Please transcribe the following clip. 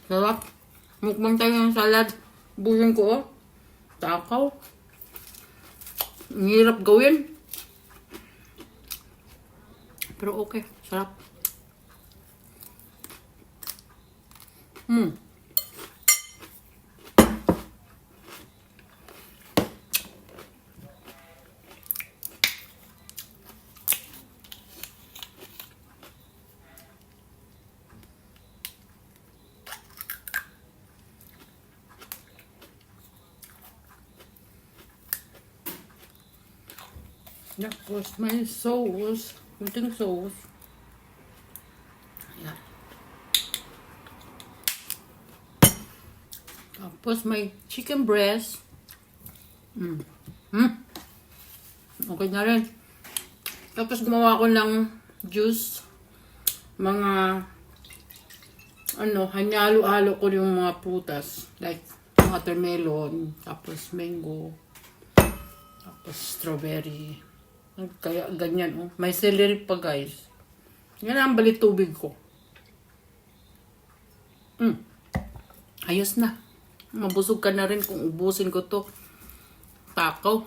Sarap. Mukbang tayo ng salad. Buhin ko, oh. Takaw. Ang hirap gawin. Pero okay. Sarap. Tapos may sauce. Kunting sauce. Ayan. Tapos may chicken breast. Okay na rin. Tapos gumawa ko ng juice. Mga halo-halo ko yung mga prutas. Like watermelon, tapos mango, tapos strawberry. Kaya ganyan, oh. May celery pa, guys. Yan ang balit tubig ko. Ayos na. Mabusog ka na rin kung ubusin ko to. Takaw.